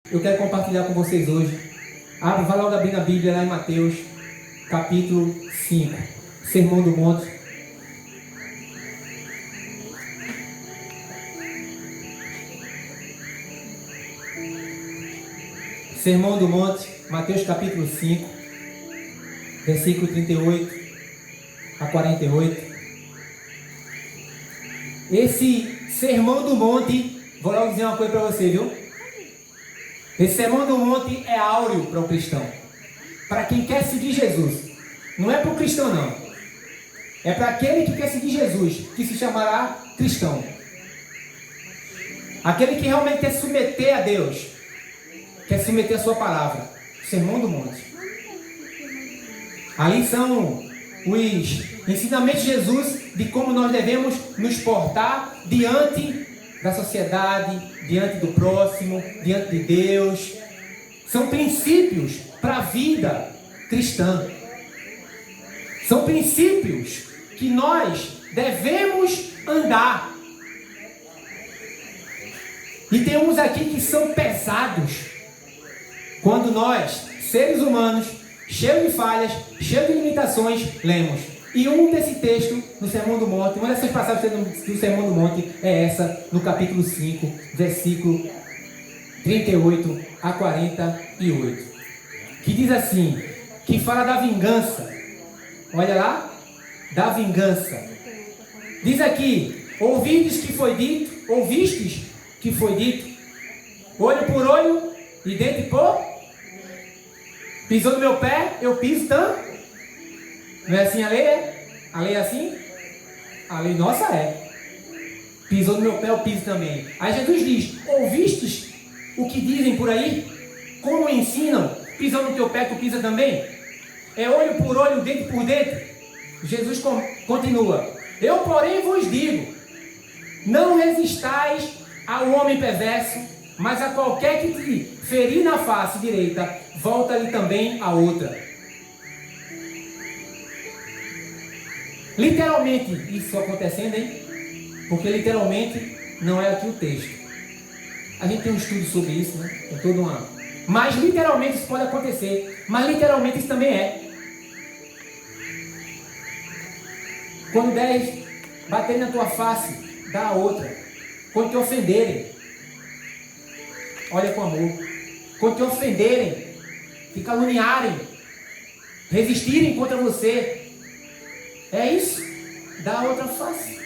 Eu quero compartilhar com vocês hoje. Vai logo abrir na Bíblia, lá em Mateus, capítulo 5, Sermão do Monte. Sermão do Monte, Mateus capítulo 5, versículo 38 a 48. Esse Sermão do Monte, vou logo dizer uma coisa para você, viu? Esse Sermão do Monte é áureo para o cristão. Para quem quer seguir Jesus. Não é para o cristão, não. É para aquele que quer seguir Jesus, que se chamará cristão. Aquele que realmente quer submeter a Deus. Quer submeter a sua palavra. Sermão do Monte. Ali são os ensinamentos de Jesus de como nós devemos nos portar diante da sociedade, diante do próximo, diante de Deus. São princípios para a vida cristã. São princípios que nós devemos andar. E tem uns aqui que são pesados. Quando nós, seres humanos, cheios de falhas, cheios de limitações, lemos. E um desse texto no Sermão do Monte, uma dessas passagens do Sermão do Monte é essa, no capítulo 5, versículo 38 a 48. Que diz assim, que fala da vingança. Olha lá, da vingança. Diz aqui, ouvistes que foi dito, olho por olho e dente por... Pisou no meu pé, eu piso tanto. Não é assim a lei, é? A lei é assim? A lei nossa é. Pisou no meu pé, eu piso também. Aí Jesus diz, ouvistes o que dizem por aí? Como ensinam? Pisou no teu pé, tu pisa também? É olho por olho, dente por dente? Jesus continua. Eu, porém, vos digo, não resistais ao homem perverso, mas a qualquer que te ferir na face direita, volta-lhe também a outra. Literalmente, isso acontecendo, hein? Porque literalmente não é aqui o texto. A gente tem um estudo sobre isso, né? Tem todo uma... Mas literalmente isso pode acontecer. Mas literalmente isso também é. Quando 10 baterem na tua face, dá a outra. Quando te ofenderem, olha com amor. Quando te ofenderem, te caluniarem, resistirem contra você, é isso. Dá a outra face.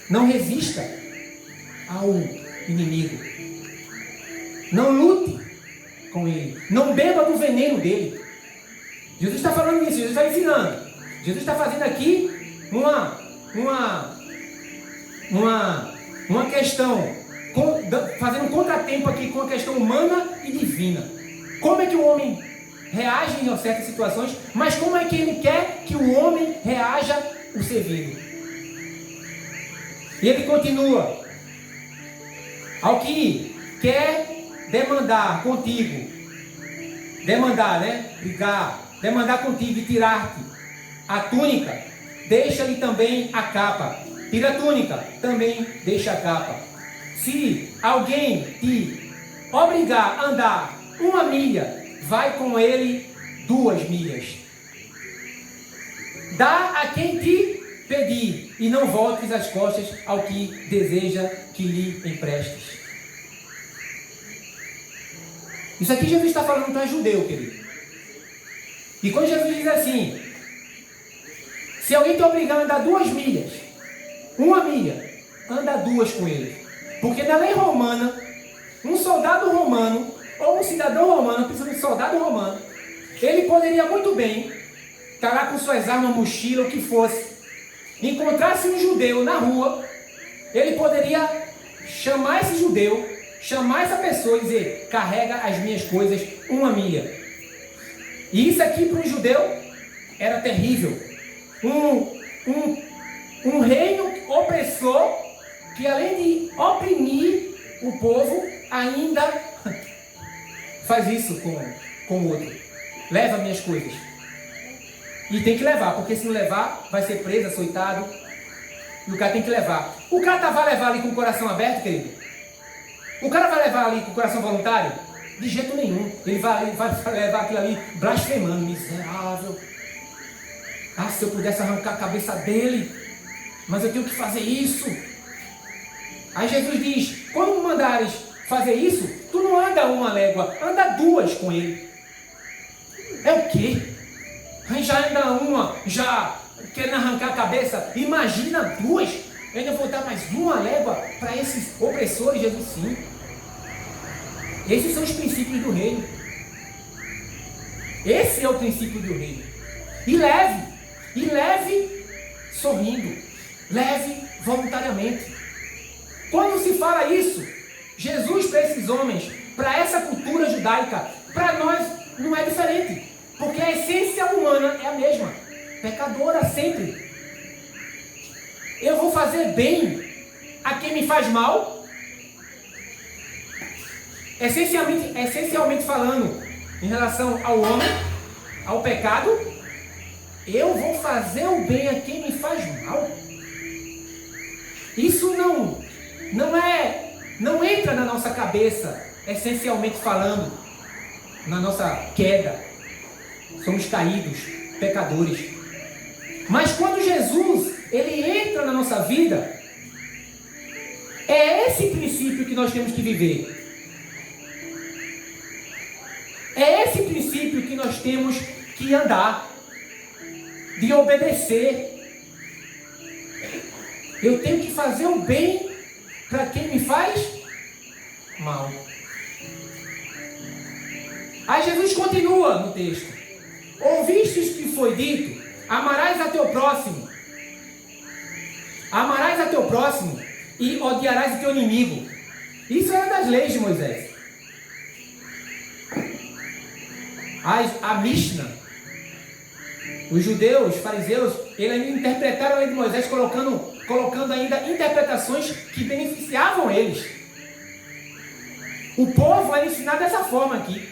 Não resista ao inimigo. Não lute com ele. Não beba do veneno dele. Jesus está falando isso. Jesus está ensinando. Jesus está fazendo aqui uma questão, fazendo um contratempo aqui com a questão humana e divina. Como é que o homem reage em certas situações, mas como é que ele quer que o homem reaja o servindo? E ele continua. Ao que quer demandar contigo, demandar, né? Brigar, demandar contigo e tirar-te a túnica, deixa-lhe também a capa. Tira a túnica, também deixa a capa. Se alguém te obrigar a andar 1 milha, vai com ele 2 milhas. Dá a quem te pedir, e não voltes as costas ao que deseja que lhe emprestes. Isso aqui Jesus está falando para judeu, querido. E quando Jesus diz assim, se alguém te obrigar a andar 2 milhas, 1 milha, anda 2 com ele. Porque na lei romana, um soldado romano, ou um cidadão romano, principalmente um soldado romano, ele poderia muito bem estar lá com suas armas, mochila, o que fosse, encontrasse um judeu na rua, ele poderia chamar esse judeu, chamar essa pessoa e dizer, carrega as minhas coisas 1 milha. E isso aqui para um judeu era terrível. Um reino opressor que além de oprimir o povo, ainda faz isso com o outro. Leva minhas coisas. E tem que levar, porque se não levar, vai ser preso, açoitado. E o cara tem que levar. O cara vai levar ali com o coração aberto, querido? O cara vai levar ali com o coração voluntário? De jeito nenhum. Ele vai levar aquilo ali blasfemando, miserável. Ah, se eu pudesse arrancar a cabeça dele, mas eu tenho que fazer isso. Aí Jesus diz, quando mandares fazer isso, tu não anda 1 légua, anda 2 com ele. É o quê? Aí já anda 1, já querendo arrancar a cabeça, imagina 2. Eu ainda vou dar mais 1 légua para esses opressores, Jesus, sim. Esses são os princípios do reino. Esse é o princípio do reino. E leve sorrindo, leve voluntariamente. Quando se fala isso, Jesus para esses homens, para essa cultura judaica, para nós não é diferente, porque a essência humana é a mesma, pecadora sempre. Eu vou fazer bem a quem me faz mal? Essencialmente falando, em relação ao homem, ao pecado, eu vou fazer o bem a quem me faz mal? Isso não entra na nossa cabeça, essencialmente falando, na nossa queda. Somos caídos, pecadores. Mas quando Jesus, ele entra na nossa vida, é esse princípio que nós temos que viver. É esse princípio que nós temos que andar, de obedecer. Eu tenho que fazer o bem para quem me faz mal. Aí Jesus continua no texto. Ouvistes que foi dito, amarás a teu próximo. Amarás a teu próximo e odiarás o teu inimigo. Isso era das leis de Moisés. A Mishnah, os judeus, os fariseus, eles ainda interpretaram a lei de Moisés colocando ainda interpretações que beneficiavam eles. O povo era ensinado dessa forma aqui.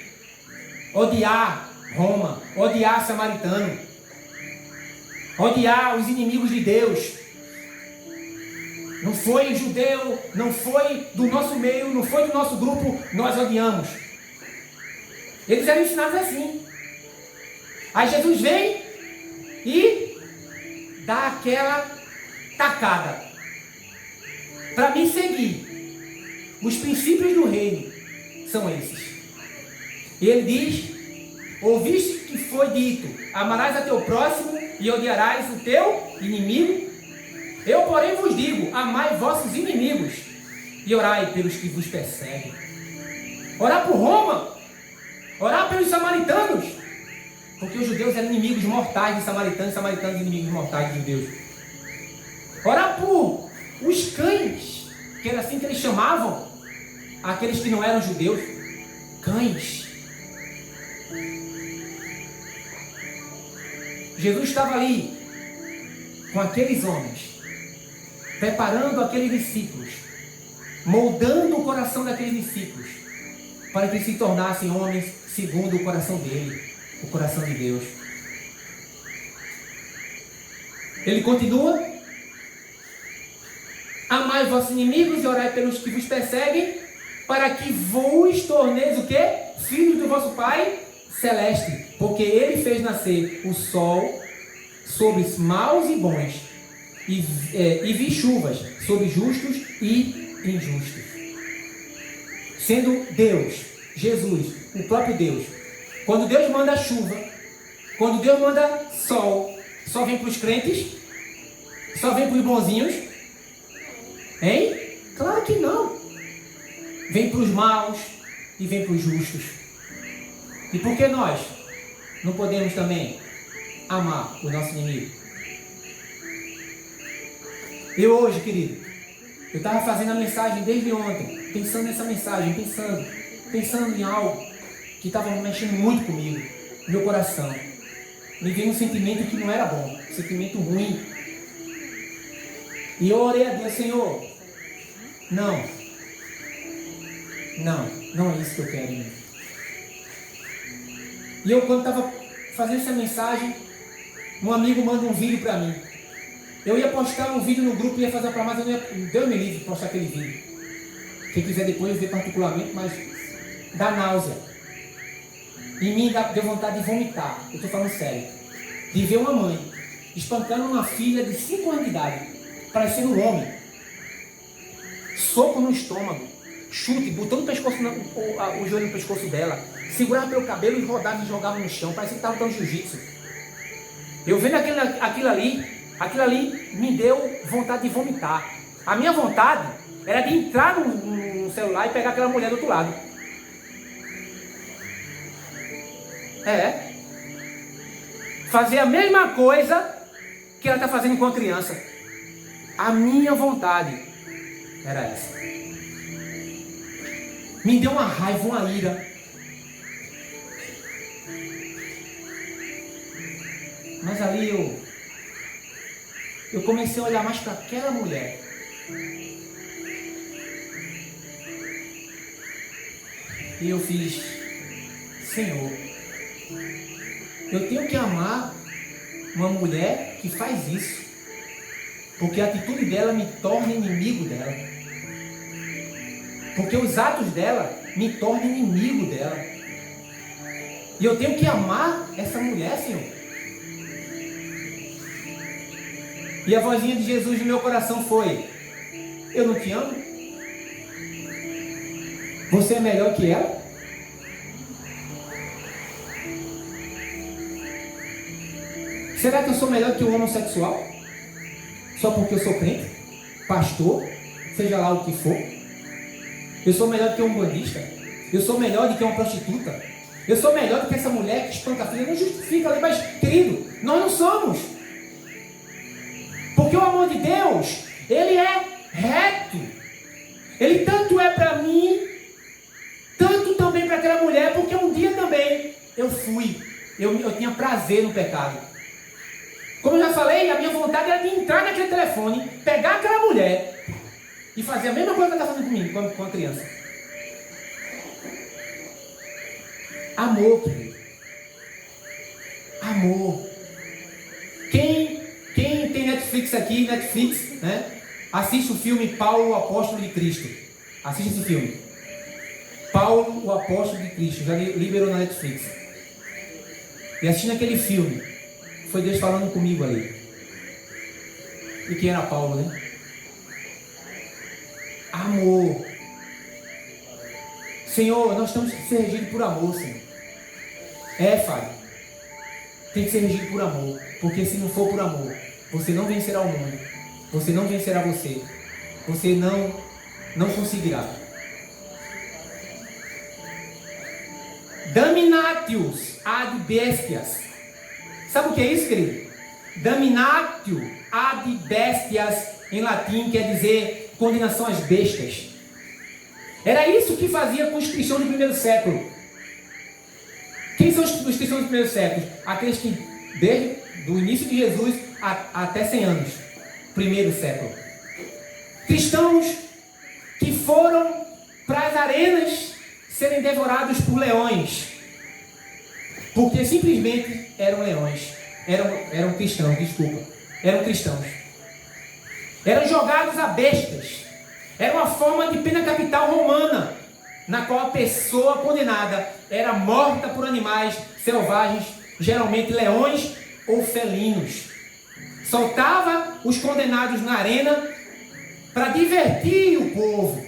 Odiar Roma, odiar samaritano, odiar os inimigos de Deus. Não foi judeu, não foi do nosso meio, não foi do nosso grupo, nós odiamos. Eles eram ensinados assim. Aí Jesus vem e dá aquela tacada. Para me seguir, os princípios do reino são esses. E ele diz, ouviste que foi dito, amarás a teu próximo e odiarás o teu inimigo? Eu, porém, vos digo, amai vossos inimigos e orai pelos que vos perseguem. Orar por Roma, orar pelos samaritanos, porque os judeus eram inimigos mortais de samaritanos, samaritanos inimigos mortais de judeus. Orar por os cães, que era assim que eles chamavam aqueles que não eram judeus, cães. Jesus estava ali com aqueles homens, preparando aqueles discípulos, moldando o coração daqueles discípulos, para que se tornassem homens segundo o coração dele, o coração de Deus. Ele continua, amai vossos inimigos e orai pelos que vos perseguem, para que vos torneis o quê? Filhos do vosso Pai Celeste, porque Ele fez nascer o sol sobre os maus e bons, e vi chuvas sobre justos e injustos. Sendo Deus, Jesus, o próprio Deus, quando Deus manda chuva, quando Deus manda sol, só vem para os crentes? Só vem para os bonzinhos? Hein? Claro que não. Vem para os maus e vem para os justos. E por que nós não podemos também amar o nosso inimigo? Eu hoje, querido, eu estava fazendo a mensagem desde ontem, pensando nessa mensagem, pensando em algo que estava mexendo muito comigo, no meu coração. Me veio um sentimento que não era bom, um sentimento ruim. E eu orei a Deus, Senhor, não é isso que eu quero, irmão. E eu, quando estava fazendo essa mensagem, um amigo manda um vídeo para mim. Eu ia postar um vídeo no grupo, ia fazer para mais, Deus me livre de postar aquele vídeo. Quem quiser depois ver particularmente, mas dá náusea. Em mim deu vontade de vomitar. Eu estou falando sério. De ver uma mãe espancando uma filha de 5 anos de idade, parecendo um homem. Soco no estômago, chute, botando o joelho no pescoço dela, segurava pelo cabelo e rodava e jogava no chão, parecia que estava dando jiu-jitsu. Eu vendo aquilo ali me deu vontade de vomitar. A minha vontade era de entrar no celular e pegar aquela mulher do outro lado. Fazer a mesma coisa que ela está fazendo com a criança. A minha vontade era essa. Me deu uma raiva, uma ira. Mas ali eu comecei a olhar mais para aquela mulher. E eu fiz, Senhor, eu tenho que amar uma mulher que faz isso, porque a atitude dela me torna inimigo dela, porque os atos dela me tornam inimigo dela, e eu tenho que amar essa mulher, Senhor. E a vozinha de Jesus no meu coração foi: eu não te amo? Você é melhor que ela? Será que eu sou melhor que um homossexual? Só porque eu sou crente? Pastor? Seja lá o que for? Eu sou melhor do que um bandista? Eu sou melhor do que uma prostituta? Eu sou melhor do que essa mulher que espanca a filha? Não justifica ali, mas, querido, nós não somos. Porque o amor de Deus, ele é reto. Ele tanto é para mim, tanto também para aquela mulher, porque um dia também eu tinha prazer no pecado. Como eu já falei, a minha vontade era de entrar naquele telefone, pegar aquela mulher e fazer a mesma coisa que ela está fazendo comigo, com a criança. Amor, querido. Amor. Quem tem Netflix aqui, né? Assiste o filme Paulo, o Apóstolo de Cristo. Assiste esse filme. Paulo, o Apóstolo de Cristo. Já liberou na Netflix. E assistindo aquele filme, foi Deus falando comigo ali. E quem era Paulo, né? Amor. Senhor, nós temos que ser regidos por amor, Senhor. Fábio. Tem que ser regido por amor. Porque se não for por amor, você não vencerá o mundo. Você não vencerá você. Você não conseguirá. Daminatius ad bestias. Sabe o que é isso, querido? Daminatio ad bestias, em latim, quer dizer condenação às bestas. Era isso que fazia com os cristãos do primeiro século. Quem são os cristãos do primeiro século? Aqueles que, desde o início de Jesus até 100 anos. Primeiro século. Cristãos que foram para as arenas serem devorados por leões. Porque simplesmente eram leões. Eram cristãos, desculpa. Eram cristãos. Eram jogados a bestas. Era uma forma de pena capital romana, na qual a pessoa condenada era morta por animais selvagens, geralmente leões ou felinos. Soltava os condenados na arena para divertir o povo.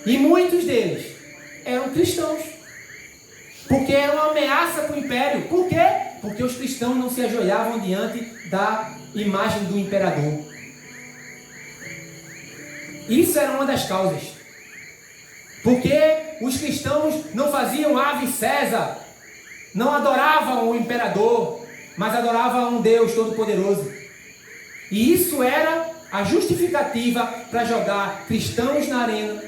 E muitos deles eram cristãos. Porque era uma ameaça para o império. Por quê? Porque os cristãos não se ajoelhavam diante da imagem do imperador. Isso era uma das causas. Porque os cristãos não faziam ave César, não adoravam o imperador, mas adoravam um Deus Todo-Poderoso. E isso era a justificativa para jogar cristãos na arena,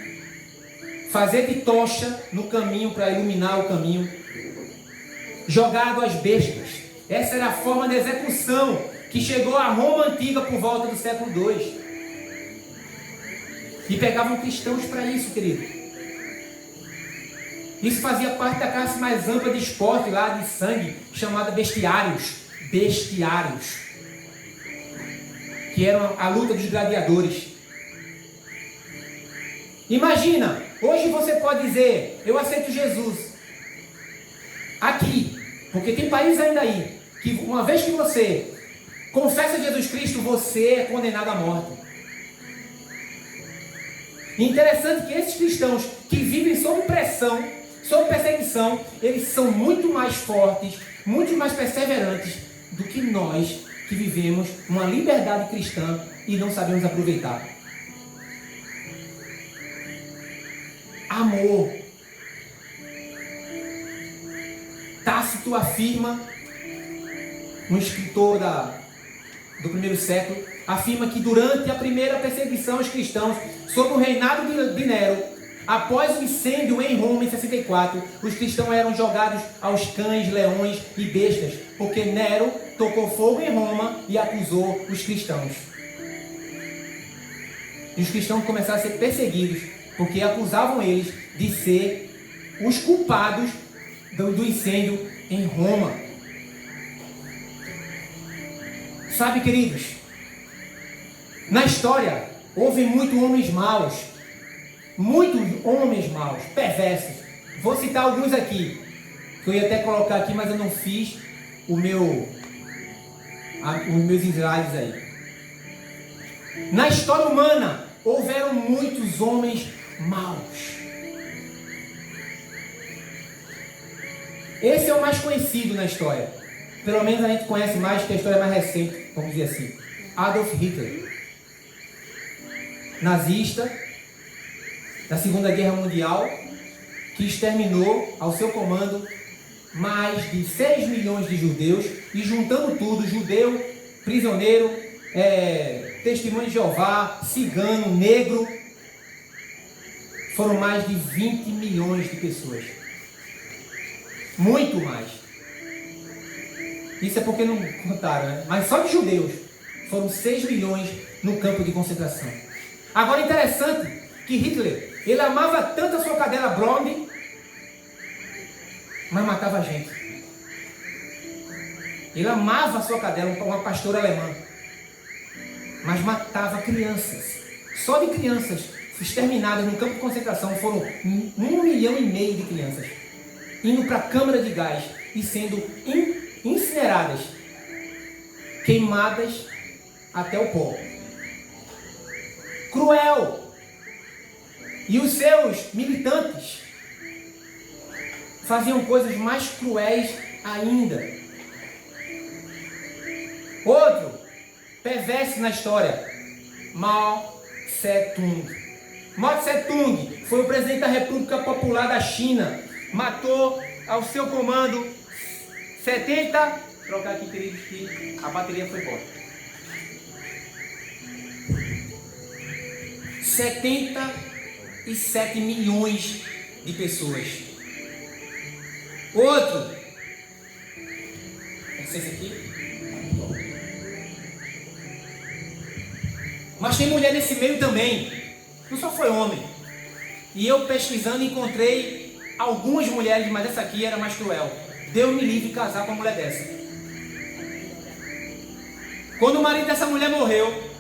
fazer de tocha no caminho para iluminar o caminho, jogado às bestas. Essa era a forma de execução que chegou à Roma antiga por volta do século II. E pegavam cristãos para isso, querido. Isso fazia parte da classe mais ampla de esporte lá, de sangue, chamada bestiários. Bestiários. Que eram a luta dos gladiadores. Imagina, hoje você pode dizer, eu aceito Jesus. Aqui, porque tem países ainda aí, que uma vez que você confessa Jesus Cristo, você é condenado à morte. Interessante que esses cristãos que vivem sob pressão, sob perseguição, eles são muito mais fortes, muito mais perseverantes do que nós que vivemos uma liberdade cristã e não sabemos aproveitar. Amor. Tácito afirma, um escritor do primeiro século, afirma que durante a primeira perseguição aos cristãos, sob o reinado de Nero, após o incêndio em Roma em 64, os cristãos eram jogados aos cães, leões e bestas, porque Nero tocou fogo em Roma e acusou os cristãos. E os cristãos começaram a ser perseguidos, porque acusavam eles de ser os culpados do incêndio em Roma. Sabe, queridos, na história houve muitos homens maus, perversos. Vou citar alguns aqui, que eu ia até colocar aqui, mas eu não fiz os meus slides aí. Na história humana houveram muitos homens maus. Esse é o mais conhecido na história. Pelo menos a gente conhece mais, que a história é mais recente, vamos dizer assim. Adolf Hitler. Nazista, da Segunda Guerra Mundial, que exterminou ao seu comando mais de 6 milhões de judeus, e juntando tudo, judeu, prisioneiro, testemunho de Jeová, cigano, negro, foram mais de 20 milhões de pessoas. Muito mais. Isso é porque não contaram, né? Mas só de judeus foram 6 milhões no campo de concentração. Agora, interessante que Hitler, ele amava tanto a sua cadela Blonde, mas matava a gente. Ele amava a sua cadela, uma pastora alemã, mas matava crianças. Só de crianças exterminadas no campo de concentração foram 1,5 milhão de crianças indo para a câmara de gás e sendo incineradas, queimadas até o pó. Cruel. E os seus militantes faziam coisas mais cruéis ainda. Outro perverso na história, Mao Tse-tung. Mao Tse-tung foi o presidente da República Popular da China. Matou ao seu comando 70... Vou trocar aqui, queridos, que a bateria foi embora. 77 milhões de pessoas. Outro. Esse aqui. Mas tem mulher nesse meio também. Não só foi homem. E eu pesquisando encontrei algumas mulheres, mas essa aqui era mais cruel. Deus me livre de casar com uma mulher dessa. Quando o marido dessa mulher morreu,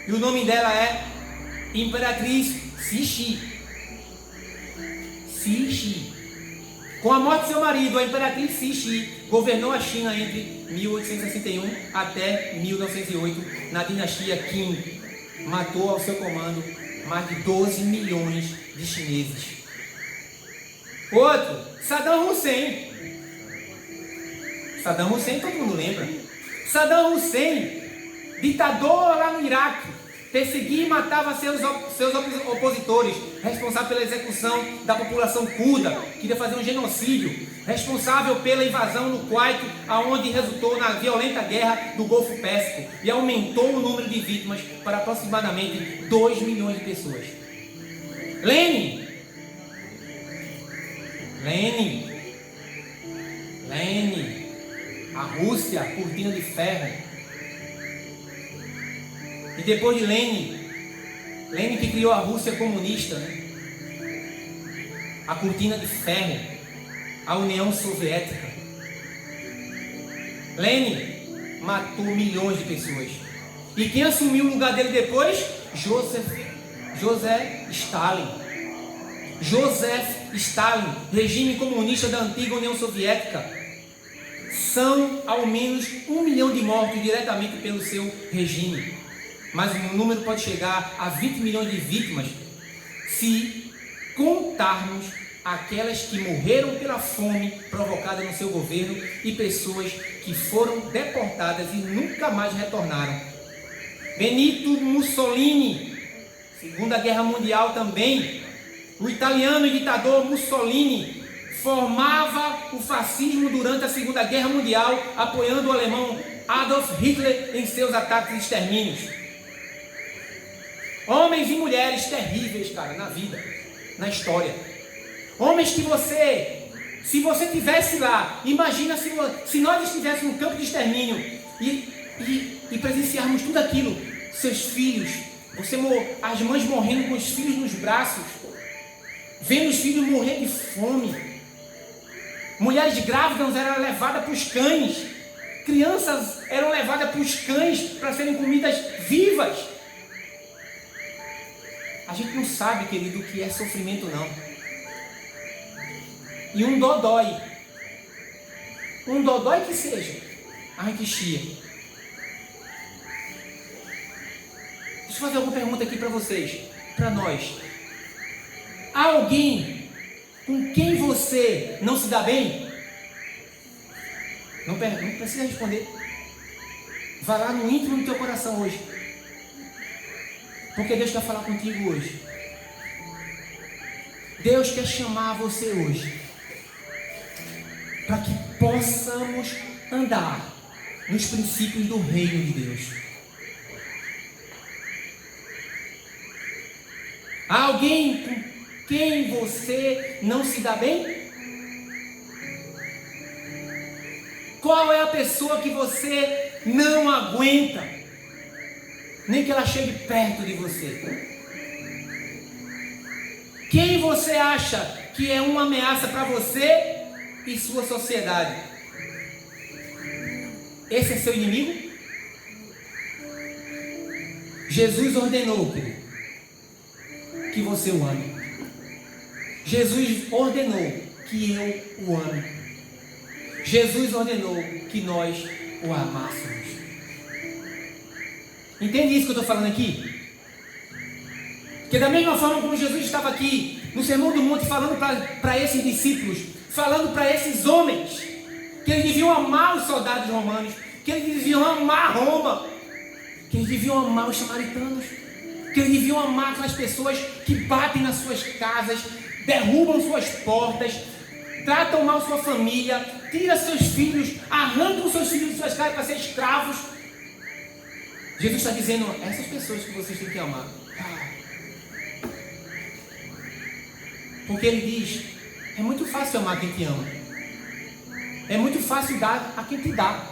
e o nome dela é Imperatriz Cixi. Com a morte de seu marido, a Imperatriz Cixi governou a China entre 1861 até 1908, na dinastia Qing. Matou ao seu comando mais de 12 milhões de chineses. Outro, Saddam Hussein. Saddam Hussein, todo mundo lembra. Saddam Hussein, ditador lá no Iraque, perseguia e matava seus opositores, responsável pela execução da população curda, queria fazer um genocídio, responsável pela invasão no Kuwait, aonde resultou na violenta guerra do Golfo Pérsico e aumentou o número de vítimas para aproximadamente 2 milhões de pessoas. Lenin, a Rússia, cortina de ferro. E depois de Lenin que criou a Rússia comunista, né? A cortina de ferro, a União Soviética. Lenin matou milhões de pessoas. E quem assumiu o lugar dele depois? José Stalin. Joseph Stalin, regime comunista da antiga União Soviética. São ao menos 1 milhão de mortos diretamente pelo seu regime. Mas o número pode chegar a 20 milhões de vítimas se contarmos aquelas que morreram pela fome provocada no seu governo e pessoas que foram deportadas e nunca mais retornaram. Benito Mussolini, Segunda Guerra Mundial também, o italiano e ditador Mussolini formava o fascismo durante a Segunda Guerra Mundial, apoiando o alemão Adolf Hitler em seus ataques e extermínios. Homens e mulheres terríveis, cara, na vida, na história. Homens que se você estivesse lá, imagina se nós estivéssemos no campo de extermínio e presenciarmos tudo aquilo, seus filhos, as mães morrendo com os filhos nos braços, vendo os filhos morrer de fome, mulheres grávidas eram levadas para os cães, crianças eram levadas para os cães para serem comidas vivas. A gente não sabe, querido, o que é sofrimento não. E um dodói que seja, a gente chia. Deixa eu fazer alguma pergunta aqui para vocês, para nós. Há alguém com quem você não se dá bem? Não precisa responder. Vá lá no íntimo do teu coração hoje. Porque Deus quer falar contigo hoje. Deus quer chamar você hoje. Para que possamos andar nos princípios do reino de Deus. Há alguém com quem você não se dá bem? Qual é a pessoa que você não aguenta? Nem que ela chegue perto de você. Quem você acha que é uma ameaça para você e sua sociedade? Esse é seu inimigo? Jesus ordenou, querido, que você o ame. Jesus ordenou que eu o ame. Jesus ordenou que nós o amássemos. Entende isso que eu estou falando aqui? Que da mesma forma como Jesus estava aqui no Sermão do Monte falando para esses discípulos, falando para esses homens que eles deviam amar os soldados romanos, que eles deviam amar Roma, que eles deviam amar os samaritanos, que eles deviam amar aquelas pessoas que batem nas suas casas, derrubam suas portas, tratam mal sua família, tiram seus filhos, arrancam seus filhos de suas casas para ser escravos. Jesus está dizendo, essas pessoas que vocês têm que amar. Porque ele diz, é muito fácil amar quem te ama. É muito fácil dar a quem te dá.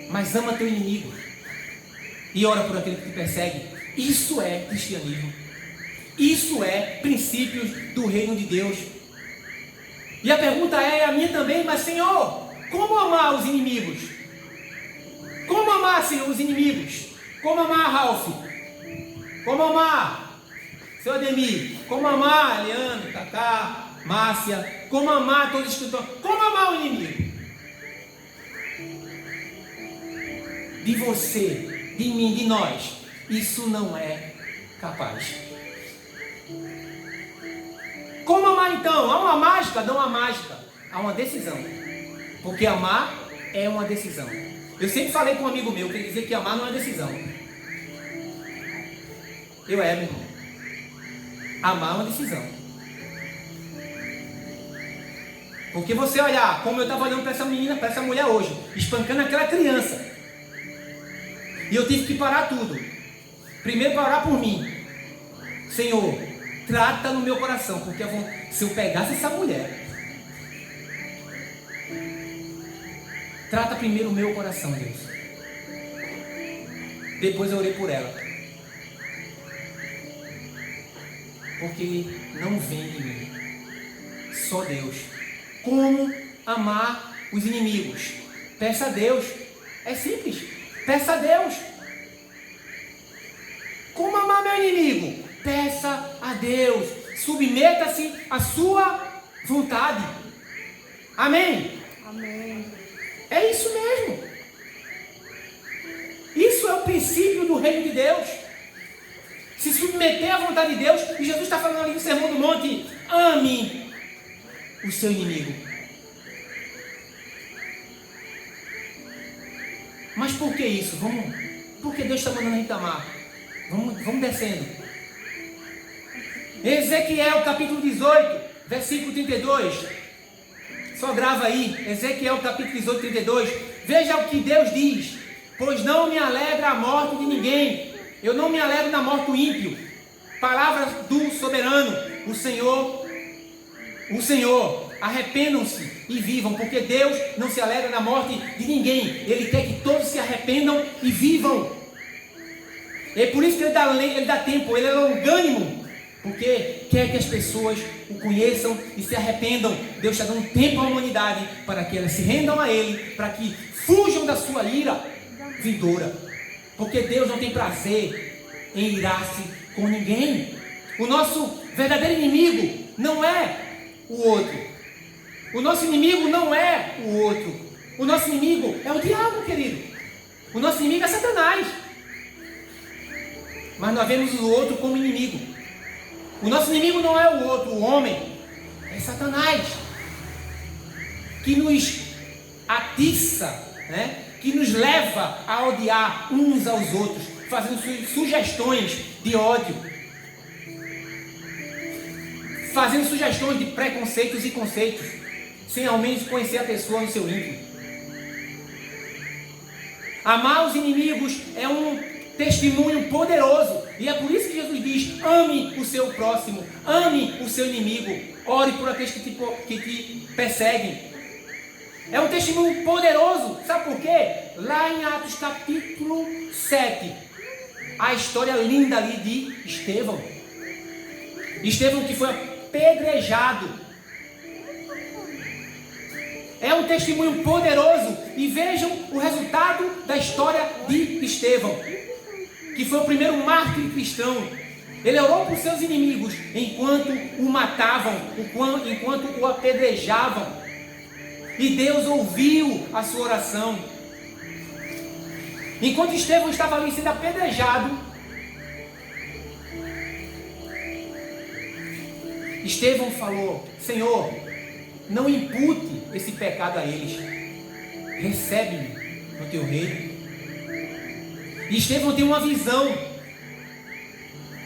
Mas ama teu inimigo. E ora por aquele que te persegue. Isso é cristianismo. Isso é princípios do reino de Deus. E a pergunta é a minha também, mas Senhor, como amar os inimigos? Como amar, Senhor, os inimigos? Como amar, Ralph? Como amar, seu Ademir? Como amar, Leandro, Cacá, Márcia? Como amar todos os escritores? Como amar o inimigo? De você, de mim, de nós, isso não é capaz. Como amar então? Há uma mágica? Não há mágica. Há uma decisão. Porque amar é uma decisão. Eu sempre falei com um amigo meu que ele dizia que amar não é decisão. Meu irmão. Amar é uma decisão. Porque você olhar, como eu estava olhando para essa menina, para essa mulher hoje, espancando aquela criança. E eu tive que parar tudo. Primeiro para orar por mim. Senhor, trata no meu coração, porque se eu pegasse essa mulher, trata primeiro o meu coração, Deus. Depois eu orei por ela. Porque não vem de mim, só Deus. Como amar os inimigos? Peça a Deus. É simples. Peça a Deus. Como amar meu inimigo? Peça a Deus. submeta-se à sua vontade. Amém? Amém. É isso mesmo. Isso é o princípio do reino de Deus. Se submeter à vontade de Deus. E Jesus está falando ali no Sermão do Monte: ame o seu inimigo. Mas por que isso? Por que Deus está mandando a gente amar? Vamos descendo. Ezequiel capítulo 18, versículo 32. Só grava aí. Ezequiel capítulo 18, 32. Veja o que Deus diz: pois não me alegra a morte de ninguém, eu não me alegro na morte do ímpio. Palavras do soberano, o Senhor, arrependam-se e vivam, porque Deus não se alegra na morte de ninguém. Ele quer que todos se arrependam e vivam. É por isso que ele dá tempo, ele é longânimo, porque quer que as pessoas o conheçam e se arrependam. Deus está dando tempo à humanidade para que elas se rendam a Ele, para que fujam da sua ira vindoura, porque Deus não tem prazer em irar-se com ninguém. O nosso verdadeiro inimigo não é o outro. O nosso inimigo não é o outro. O nosso inimigo é o diabo, querido. O nosso inimigo é Satanás. Mas nós vemos o outro como inimigo. O nosso inimigo não é o outro, o homem. É Satanás, que nos atiça, né? Que nos leva a odiar uns aos outros, fazendo sugestões de ódio, fazendo sugestões de preconceitos e conceitos, sem ao menos conhecer a pessoa no seu íntimo. Amar os inimigos é um testemunho poderoso, e é por isso que Jesus diz: ame o seu próximo, ame o seu inimigo, ore por aqueles que te perseguem. É um testemunho poderoso. Sabe por quê? Lá em Atos capítulo 7, a história linda ali de Estevão. Estevão que foi apedrejado. É um testemunho poderoso. E vejam o resultado da história de Estevão, que foi o primeiro mártir cristão. Ele orou por seus inimigos enquanto o matavam, enquanto o apedrejavam. E Deus ouviu a sua oração. Enquanto Estevão estava ali sendo apedrejado, Estevão falou: Senhor, não impute esse pecado a eles. Recebe-me no teu reino. E Estevão tem uma visão.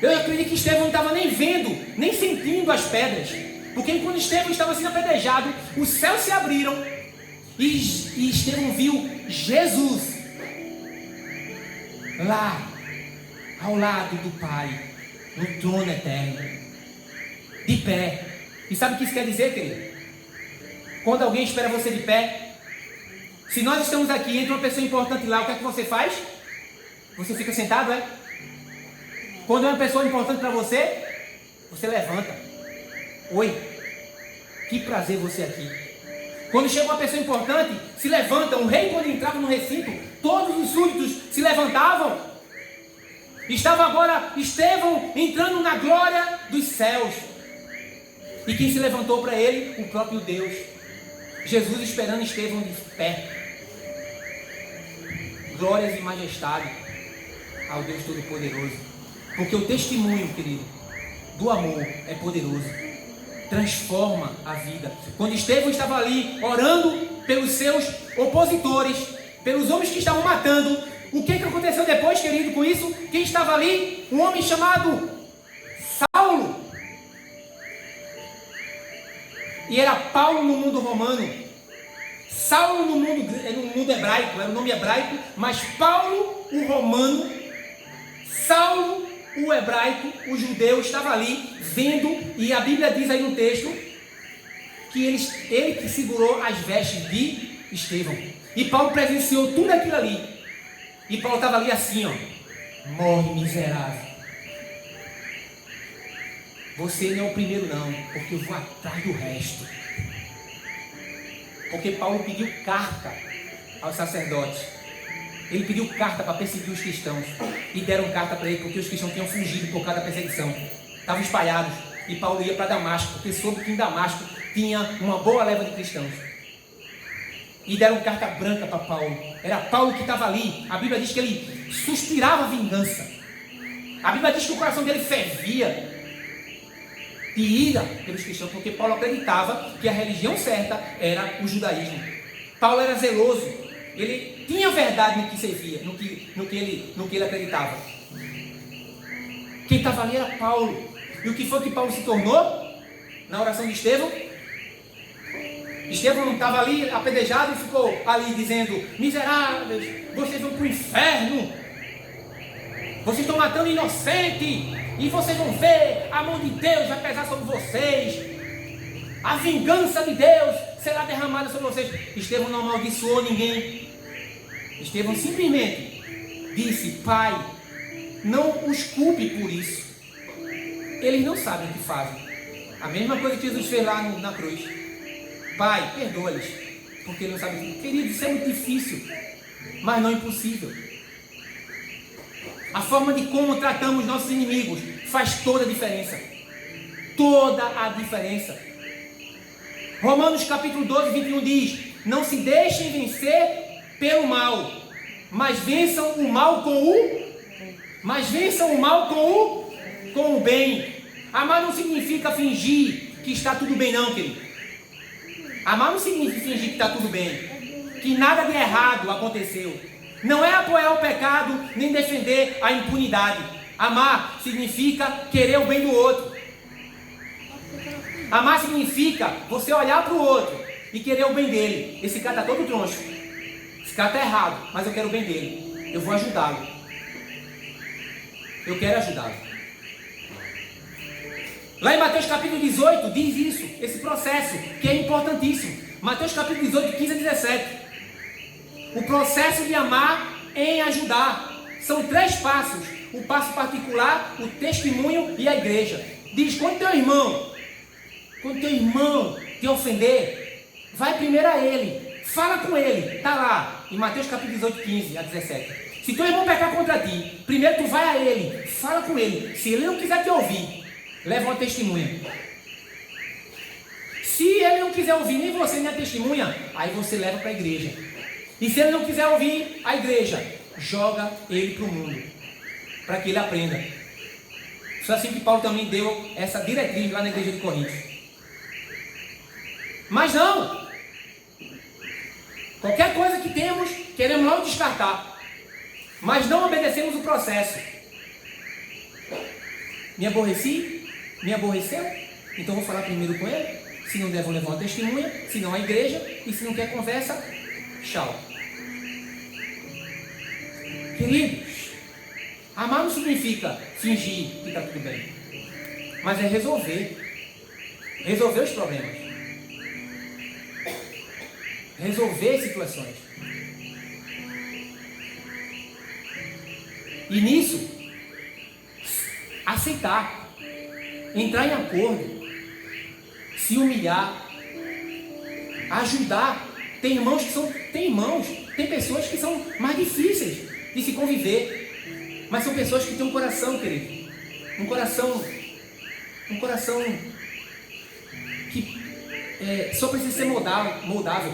Eu acredito que Estevão não estava nem vendo, nem sentindo as pedras. Porque enquanto Estevão estava sendo apedrejado, os céus se abriram e Estevão viu Jesus lá, ao lado do Pai, no trono eterno, de pé. E sabe o que isso quer dizer, querido? Quando alguém espera você de pé, se nós estamos aqui, entra uma pessoa importante lá, o que é que você faz? Você fica sentado, é? Quando é uma pessoa importante para você, você levanta. Oi, que prazer você aqui. Quando chega uma pessoa importante, se levanta. O rei, quando entrava no recinto, todos os súditos se levantavam. Estava agora Estevão entrando na glória dos céus. E quem se levantou para ele? O próprio Deus. Jesus esperando Estevão de pé. Glórias e majestade ao Deus Todo-Poderoso. Porque o testemunho, querido, do amor é poderoso. Transforma a vida. Quando Estevão estava ali orando pelos seus opositores, pelos homens que estavam matando, o que aconteceu depois, querido, com isso? Quem estava ali? Um homem chamado Saulo. E era Paulo no mundo romano. Saulo no mundo hebraico, era o nome hebraico, mas Paulo, o romano, Saulo, o hebraico, o judeu, estava ali vendo, e a Bíblia diz aí no texto que ele que segurou as vestes de Estevão. E Paulo presenciou tudo aquilo ali. E Paulo estava ali assim, ó: morre, miserável. Você não é o primeiro não, porque eu vou atrás do resto. Porque Paulo pediu carta aos sacerdotes. Ele pediu carta para perseguir os cristãos. E deram carta para ele porque os cristãos tinham fugido por causa da perseguição. Estavam espalhados. e Paulo ia para Damasco, porque soube que em Damasco tinha uma boa leva de cristãos. E deram carta branca para Paulo. Era Paulo que estava ali. A Bíblia diz que ele suspirava vingança. A Bíblia diz que o coração dele fervia de ira pelos cristãos, porque Paulo acreditava que a religião certa era o judaísmo. Paulo era zeloso. Ele tinha verdade no que servia, no que ele acreditava. Quem estava ali era Paulo. E o que foi que Paulo se tornou? Na oração de Estevão? Estevão estava ali apedrejado e ficou ali dizendo: miseráveis, vocês vão para o inferno, vocês estão matando inocente, e vocês vão ver, a mão de Deus vai pesar sobre vocês, a vingança de Deus será derramada sobre vocês. Estevão não amaldiçoou ninguém. Estevão simplesmente disse: Pai, não os culpe por isso, eles não sabem o que fazem. A mesma coisa que Jesus fez lá na cruz. Pai, perdoa-lhes, porque eles não sabem. Querido, isso é muito difícil, mas não impossível. A forma de como tratamos nossos inimigos faz toda a diferença. Toda a diferença. Romanos capítulo 12, 21 diz: não se deixem vencer pelo mal, mas vençam o mal com o bem. Amar não significa fingir que está tudo bem, não, querido. Amar não significa fingir que está tudo bem, que nada de errado aconteceu. Não é apoiar o pecado, nem defender a impunidade. Amar significa querer o bem do outro. Amar significa você olhar para o outro e querer o bem dele. Esse cara está todo troncho, esse cara está errado, mas eu quero o bem dele, eu vou ajudá-lo, eu quero ajudá-lo. Lá em Mateus capítulo 18 diz isso, esse processo que é importantíssimo. Mateus capítulo 18, 15 a 17. O processo de amar em ajudar. São 3 passos: o passo particular, o testemunho e a igreja. Diz: quando teu irmão te ofender, vai primeiro a ele, fala com ele. Está lá em Mateus capítulo 18, 15 a 17. Se teu irmão pecar contra ti, primeiro tu vai a ele, fala com ele. Se ele não quiser te ouvir, leva uma testemunha. Se ele não quiser ouvir nem você nem a testemunha, aí você leva para a igreja. E se ele não quiser ouvir a igreja, joga ele para o mundo, para que ele aprenda. Foi assim que Paulo também deu essa diretriz lá na igreja de Corinto. Mas não, qualquer coisa que temos, queremos logo descartar, mas não obedecemos o processo. Me aborreci? Me aborreceu? Então vou falar primeiro com ele. Se não der, vou levar uma testemunha. Se não, a igreja. E se não quer conversa, tchau. Queridos, amar não significa fingir que está tudo bem, mas é resolver os problemas, resolver situações. E nisso, aceitar, entrar em acordo, se humilhar, ajudar. Tem pessoas que são mais difíceis de se conviver, mas são pessoas que têm um coração, querido, um coração que só precisa ser moldável,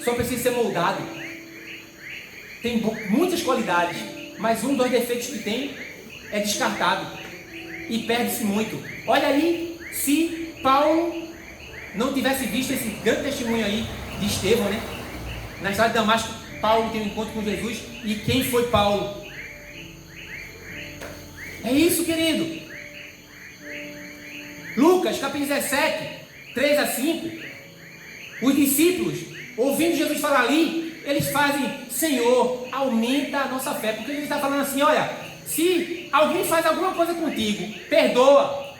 só precisa ser moldado. Tem muitas qualidades, mas um dos defeitos que tem é descartado e perde-se muito. Olha aí, se Paulo não tivesse visto esse grande testemunho aí de Estevão, né? Na estrada de Damasco, Paulo tem um encontro com Jesus. E quem foi Paulo? É isso, querido. Lucas capítulo 17, 3 a 5. Os discípulos, ouvindo Jesus falar ali, eles fazem: Senhor, aumenta a nossa fé. Porque ele está falando assim: olha, se alguém faz alguma coisa contigo, perdoa.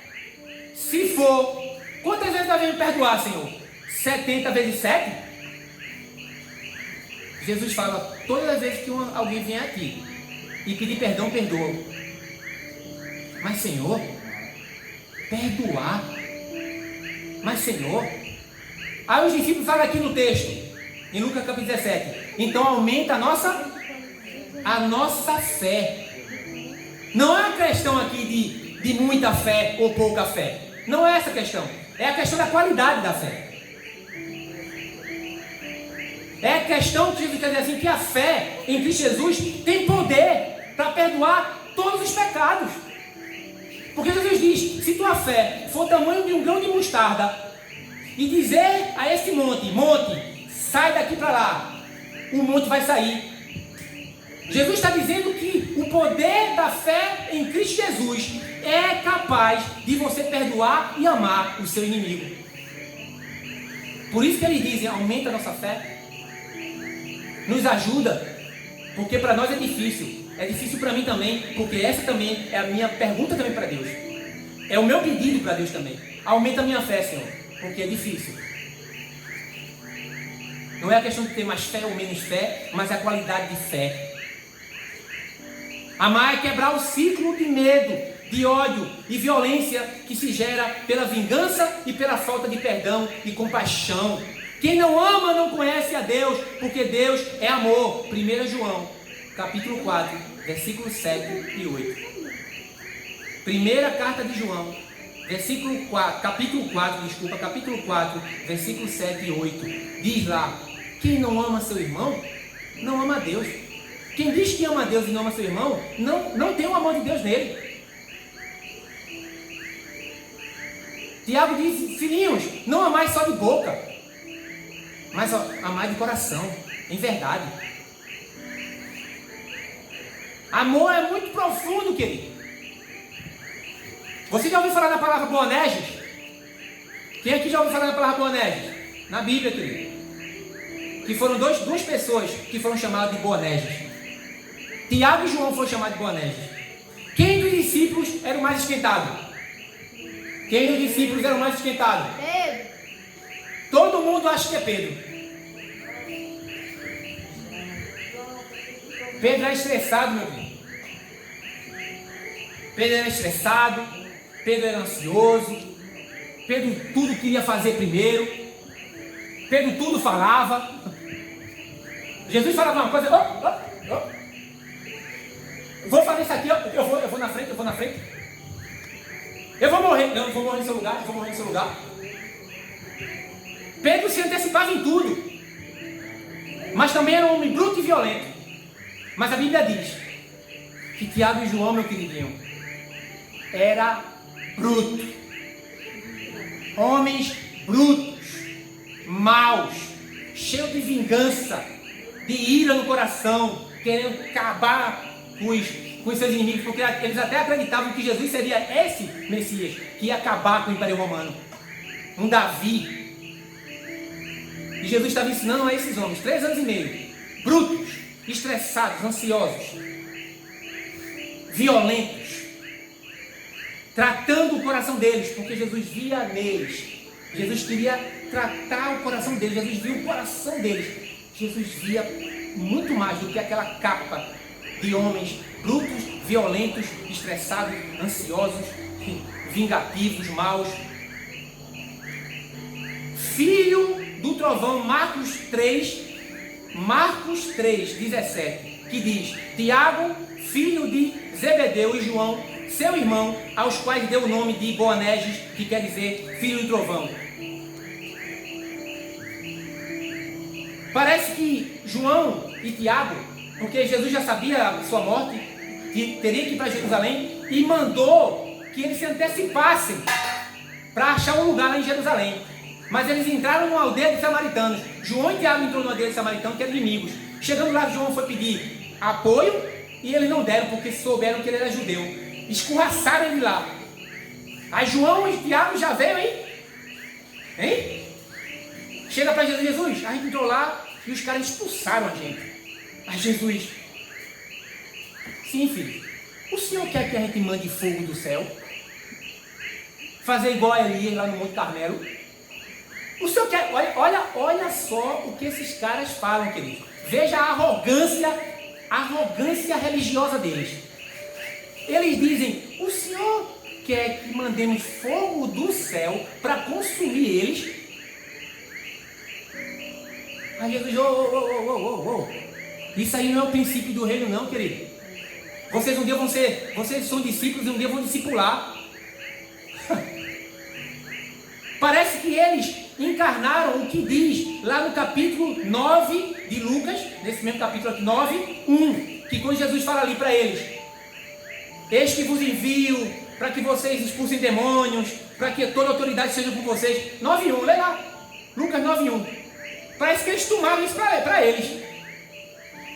Se for, quantas vezes vai me perdoar, Senhor? 70 vezes 7? Jesus fala: todas as vezes que alguém vier aqui e pedir perdão, perdoa. Mas Senhor, perdoar? Mas Senhor? Aí os discípulos falam aqui no texto, em Lucas capítulo 17: então aumenta a nossa fé. Não é uma questão aqui de muita fé ou pouca fé. Não é essa a questão. É a questão da qualidade da fé. É a questão que Jesus quer dizer assim, que a fé em Cristo Jesus tem poder para perdoar todos os pecados. Porque Jesus diz, se tua fé for o tamanho de um grão de mostarda, e dizer a esse monte, sai daqui para lá, o monte vai sair. Jesus está dizendo que o poder da fé em Cristo Jesus é capaz de você perdoar e amar o seu inimigo. Por isso que eles dizem, aumenta a nossa fé, nos ajuda, porque para nós é difícil para mim também, porque essa também é a minha pergunta também para Deus, é o meu pedido para Deus também. Aumenta a minha fé, Senhor, porque é difícil. Não é a questão de ter mais fé ou menos fé, mas a qualidade de fé. Amar é quebrar o ciclo de medo, de ódio e violência que se gera pela vingança e pela falta de perdão e compaixão. Quem não ama não conhece a Deus, porque Deus é amor. 1 João, capítulo 4, versículos 7 e 8. Primeira carta de João, capítulo 4, versículos 7 e 8. Diz lá, quem não ama seu irmão, não ama a Deus. Quem diz que ama a Deus e não ama seu irmão, não tem o amor de Deus nele. Tiago diz, filhinhos, não amai só de boca, mas amai de coração, em verdade. Amor é muito profundo, querido. Você já ouviu falar da palavra Boanerges? Quem aqui já ouviu falar da palavra Boanerges? Na Bíblia, querido. Que foram duas pessoas que foram chamadas de Boanerges. Tiago e João foram chamados de Boanerges. Quem dos discípulos era o mais esquentado? Quem dos discípulos era o mais esquentado? Pedro. Todo mundo acha que é Pedro. Pedro era estressado, meu filho. Pedro era estressado. Pedro era ansioso. Pedro tudo queria fazer primeiro. Pedro tudo falava. Jesus falava uma coisa. Vou fazer isso aqui, eu vou na frente. Eu vou morrer. Não vou morrer no seu lugar. Pedro se antecipava em tudo. Mas também era um homem bruto e violento. Mas a Bíblia diz que Tiago e João, meu queridinho, era bruto. Homens brutos, maus, cheios de vingança, de ira no coração, querendo acabar com os seus inimigos, porque eles até acreditavam que Jesus seria esse Messias, que ia acabar com o Império Romano. Um Davi. E Jesus estava ensinando a esses homens, 3 anos e meio, brutos, estressados, ansiosos, violentos, tratando o coração deles, porque Jesus via neles. Jesus queria tratar o coração deles. Jesus via o coração deles. Jesus via muito mais do que aquela capa de homens brutos, violentos, estressados, ansiosos, vingativos, maus. Filho do trovão, Marcos 3, 17, que diz, Tiago, filho de Zebedeu, e João, seu irmão, aos quais deu o nome de Boanerges, que quer dizer filho do trovão. Parece que João e Tiago, porque Jesus já sabia a sua morte, que teria que ir para Jerusalém, e mandou que eles se antecipassem para achar um lugar lá em Jerusalém. Mas eles entraram numa aldeia de samaritanos. João e Tiago entrou numa aldeia de samaritanos que eram inimigos. Chegando lá, João foi pedir apoio e eles não deram porque souberam que ele era judeu. Escorraçaram ele lá. Aí João e Tiago já veio aí. Hein? Chega para Jesus. A gente entrou lá e os caras expulsaram a gente. Aí Jesus, sim, filho, o senhor quer que a gente mande fogo do céu? Fazer igual a Elias lá no Monte Carmelo? O senhor quer, olha só o que esses caras falam, querido. Veja a arrogância religiosa deles. Eles dizem, o senhor quer que mandemos fogo do céu para consumir eles? Aí Jesus, isso aí não é o princípio do reino não, querido. Vocês são discípulos e um dia vão discipular. Parece que eles encarnaram o que diz lá no capítulo 9 de Lucas, nesse mesmo capítulo aqui, 9, 1, que quando Jesus fala ali para eles: eis que vos envio para que vocês expulsem demônios, para que toda autoridade seja com vocês. 9:1, lê lá. Lucas 9:1. Parece que eles tomaram isso para eles.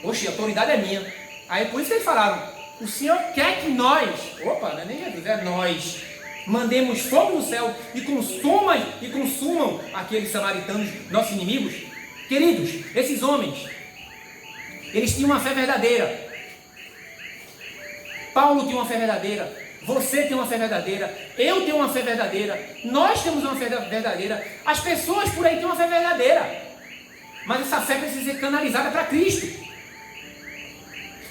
Oxe, a autoridade é minha. Aí por isso que eles falaram: o Senhor quer que nós, opa, não é nem Jesus, é nós, mandemos fogo do céu e consumam aqueles samaritanos, nossos inimigos. Queridos, esses homens, eles tinham uma fé verdadeira. Paulo tinha uma fé verdadeira, você tem uma fé verdadeira, eu tenho uma fé verdadeira, nós temos uma fé verdadeira, as pessoas por aí têm uma fé verdadeira, mas essa fé precisa ser canalizada para Cristo.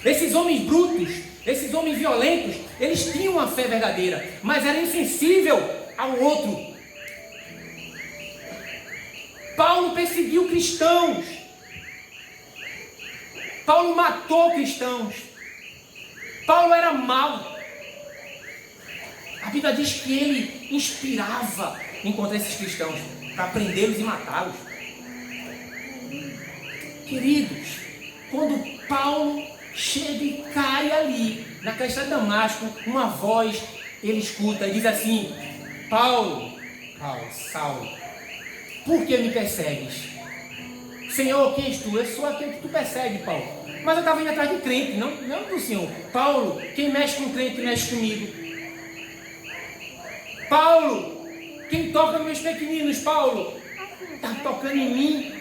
Esses homens brutos, esses homens violentos, eles tinham uma fé verdadeira, mas era insensível ao outro. Paulo perseguiu cristãos, Paulo matou cristãos, Paulo era mau. A Bíblia diz que ele inspirava em contra esses cristãos para prendê-los e matá-los. Queridos, quando Paulo chega e cai ali naquela estrada de Damasco, uma voz ele escuta e diz assim: Saulo, por que me persegues? Senhor, quem és tu? Eu sou aquele que tu persegue, Paulo. Mas eu estava indo atrás de crente, não do Senhor. Paulo, quem mexe com crente, mexe comigo. Paulo, quem toca nos meus pequeninos, Paulo, está tocando em mim.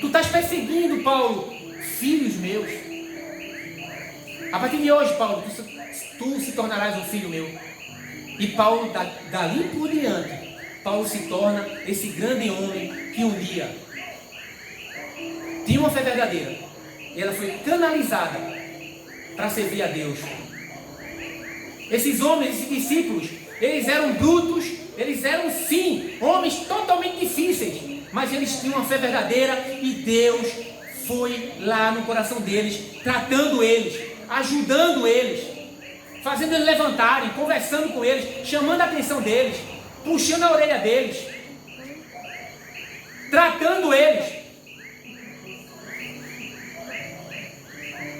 Tu estás perseguindo, Paulo, filhos meus. A partir de hoje, Paulo, tu se tornarás um filho meu. E Paulo, dali por diante, Paulo se torna esse grande homem que um dia tinha uma fé verdadeira. E ela foi canalizada para servir a Deus. Esses homens, esses discípulos, eles eram brutos, eles eram sim, homens totalmente difíceis, mas eles tinham uma fé verdadeira e Deus foi lá no coração deles, tratando eles, ajudando eles, fazendo eles levantarem, conversando com eles, chamando a atenção deles, puxando a orelha deles, tratando eles.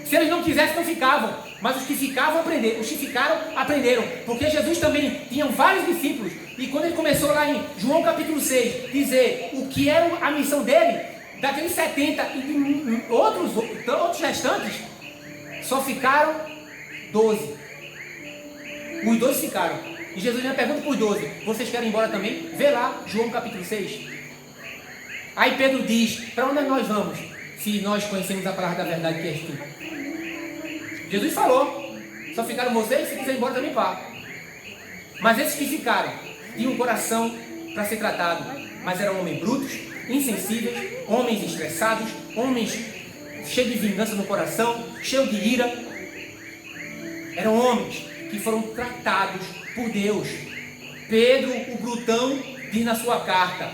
Se eles não quisessem, não ficavam. Mas os que ficavam aprenderam, os que ficaram aprenderam. Porque Jesus também tinha vários discípulos. E quando ele começou lá em João capítulo 6, dizer o que era a missão dele, daqueles 70 e de outros restantes, só ficaram 12. Os 12 ficaram. E Jesus ainda pergunta para os 12: vocês querem ir embora também? Vê lá, João capítulo 6. Aí Pedro diz: para onde nós vamos? Se nós conhecemos a palavra da verdade que és tu. Jesus falou: só ficaram vocês, se quiser ir embora também vá. Mas esses que ficaram tinham um coração para ser tratado, mas eram homens brutos, insensíveis, homens estressados, homens cheios de vingança no coração, cheios de ira. Eram homens que foram tratados por Deus. Pedro, o brutão, diz na sua carta: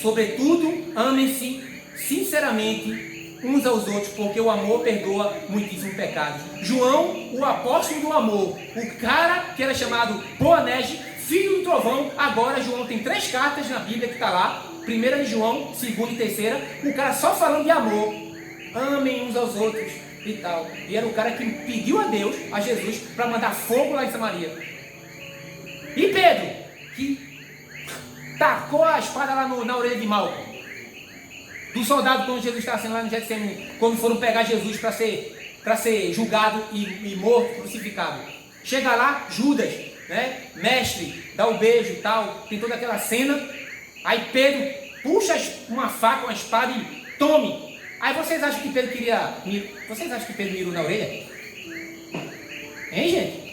sobretudo, amem-se sinceramente uns aos outros, porque o amor perdoa muitíssimos pecados. João, o apóstolo do amor, o cara que era chamado Boanerges, filho do trovão. Agora João tem 3 cartas na Bíblia que está lá, 1 de João, 2 e 3, o cara só falando de amor, amem uns aos outros e tal. E era o cara que pediu a Deus, a Jesus, para mandar fogo lá em Samaria. E Pedro, que tacou a espada lá na orelha de Malco, do soldado quando Jesus estava sendo lá no Getsemane, quando foram pegar Jesus para ser julgado e morto, crucificado. Chega lá, Judas, né? Mestre, dá o beijo e tal, tem toda aquela cena. Aí Pedro puxa uma faca, uma espada e tome. Aí vocês acham que Pedro queria... Vocês acham que Pedro mirou na orelha? Hein, gente?